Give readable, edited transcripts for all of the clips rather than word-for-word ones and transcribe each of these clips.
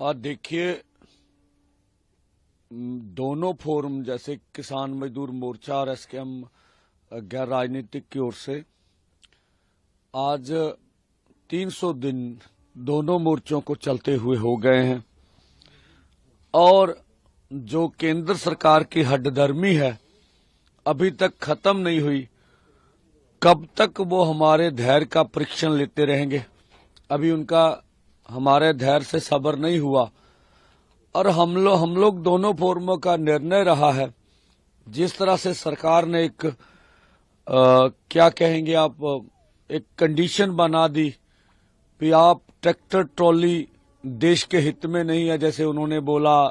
देखिए, दोनों फोरम जैसे किसान मजदूर मोर्चा और एसकेएम गैर राजनीतिक की ओर से आज 300 दिन दोनों मोर्चों को चलते हुए हो गए हैं और जो केंद्र सरकार की हड्डधर्मी है अभी तक खत्म नहीं हुई। कब तक वो हमारे धैर्य का परीक्षण लेते रहेंगे? अभी उनका हमारे धैर्य से सब्र नहीं हुआ और हम लोग दोनों फोरमों का निर्णय रहा है। जिस तरह से सरकार ने एक क्या कहेंगे आप, एक कंडीशन बना दी कि आप ट्रैक्टर ट्रॉली देश के हित में नहीं है, जैसे उन्होंने बोला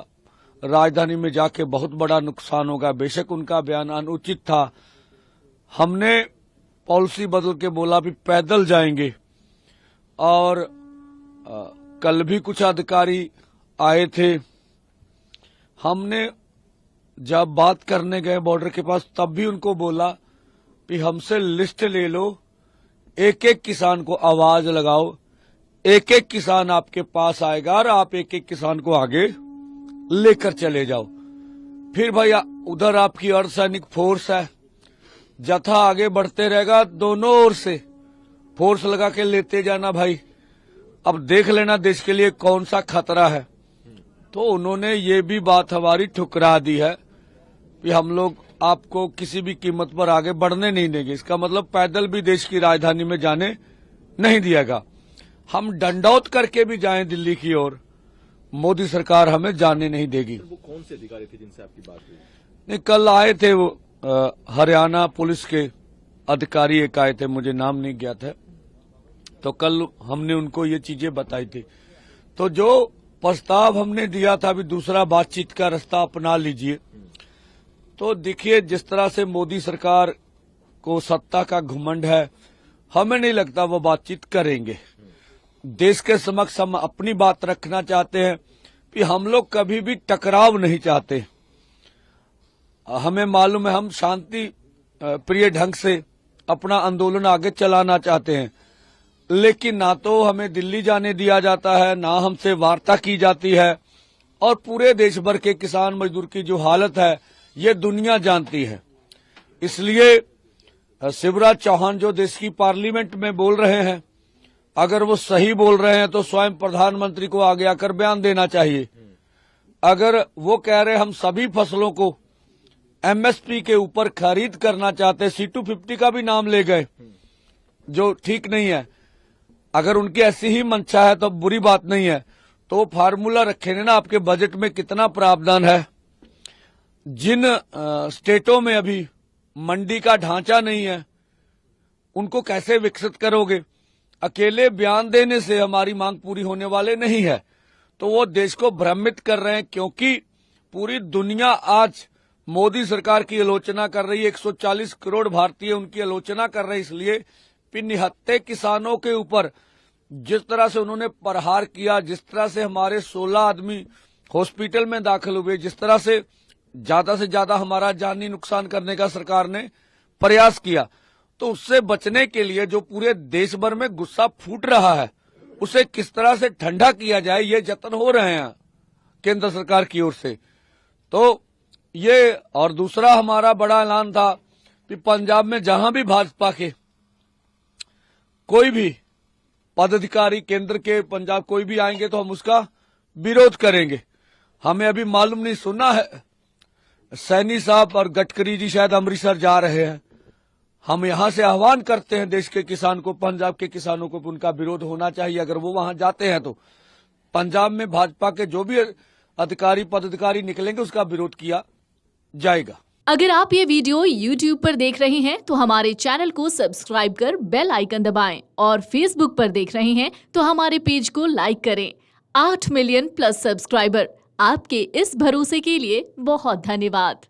राजधानी में जाके बहुत बड़ा नुकसान होगा। बेशक उनका बयान अनुचित था। हमने पॉलिसी बदल के बोला भी पैदल जाएंगे और कल भी कुछ अधिकारी आए थे। हमने जब बात करने गए बॉर्डर के पास तब भी उनको बोला कि हमसे लिस्ट ले लो, एक एक किसान को आवाज लगाओ, एक एक किसान आपके पास आएगा और आप एक एक किसान को आगे लेकर चले जाओ। फिर भैया उधर आपकी अर्धसैनिक फोर्स है, जत्था आगे बढ़ते रहेगा, दोनों ओर से फोर्स लगा के लेते जाना भाई। अब देख लेना देश के लिए कौन सा खतरा है। तो उन्होंने ये भी बात हमारी ठुकरा दी है कि हम लोग आपको किसी भी कीमत पर आगे बढ़ने नहीं देंगे। इसका मतलब पैदल भी देश की राजधानी में जाने नहीं दिएगा। हम डंडौत करके भी जाएं दिल्ली की ओर, मोदी सरकार हमें जाने नहीं देगी। वो कौन से अधिकारी थे जिनसे आपकी बात हुई? नहीं, कल आए थे वो हरियाणा पुलिस के अधिकारी एक आए थे, मुझे नाम नहीं ज्ञात है। तो कल हमने उनको ये चीजें बताई थी। तो जो प्रस्ताव हमने दिया था भी दूसरा बातचीत का रास्ता अपना लीजिए। तो देखिए जिस तरह से मोदी सरकार को सत्ता का घमंड है, हमें नहीं लगता वो बातचीत करेंगे। देश के समक्ष हम अपनी बात रखना चाहते हैं कि हम लोग कभी भी टकराव नहीं चाहते। हमें मालूम है हम शांति प्रिय ढंग से अपना आंदोलन आगे चलाना चाहते हैं, लेकिन ना तो हमें दिल्ली जाने दिया जाता है, ना हमसे वार्ता की जाती है। और पूरे देश भर के किसान मजदूर की जो हालत है ये दुनिया जानती है। इसलिए शिवराज चौहान जो देश की पार्लियामेंट में बोल रहे हैं, अगर वो सही बोल रहे हैं तो स्वयं प्रधानमंत्री को आगे आकर बयान देना चाहिए। अगर वो कह रहे हम सभी फसलों को एमएसपी के ऊपर खरीद करना चाहते, C250 का भी नाम ले गए, जो ठीक नहीं है। अगर उनकी ऐसी ही मंशा है तो बुरी बात नहीं है, तो वो फार्मूला रखे ना आपके बजट में कितना प्रावधान है। जिन स्टेटों में अभी मंडी का ढांचा नहीं है उनको कैसे विकसित करोगे? अकेले बयान देने से हमारी मांग पूरी होने वाले नहीं है। तो वो देश को भ्रमित कर रहे हैं, क्योंकि पूरी दुनिया आज मोदी सरकार की आलोचना कर रही है। 140 करोड़ भारतीय उनकी आलोचना कर रहे हैं, इसलिए कि निहत्थे किसानों के ऊपर जिस तरह से उन्होंने प्रहार किया, जिस तरह से हमारे 16 आदमी हॉस्पिटल में दाखिल हुए, जिस तरह से ज्यादा हमारा जानी नुकसान करने का सरकार ने प्रयास किया, तो उससे बचने के लिए जो पूरे देश भर में गुस्सा फूट रहा है उसे किस तरह से ठंडा किया जाए, ये जतन हो रहे हैं केंद्र सरकार की ओर से। तो ये और दूसरा हमारा बड़ा ऐलान था कि पंजाब में जहां भी भाजपा के कोई भी पदाधिकारी केंद्र के पंजाब कोई भी आएंगे तो हम उसका विरोध करेंगे। हमें अभी मालूम नहीं, सुना है सैनी साहब और गडकरी जी शायद अमृतसर जा रहे हैं। हम यहां से आह्वान करते हैं देश के किसान को, पंजाब के किसानों को, उनका विरोध होना चाहिए। अगर वो वहां जाते हैं तो पंजाब में भाजपा के जो भी अधिकारी पदाधिकारी निकलेंगे उसका विरोध किया जाएगा। अगर आप ये वीडियो YouTube पर देख रहे हैं तो हमारे चैनल को सब्सक्राइब कर बेल आइकन दबाएं और Facebook पर देख रहे हैं तो हमारे पेज को लाइक करें। 8 मिलियन प्लस सब्सक्राइबर, आपके इस भरोसे के लिए बहुत धन्यवाद।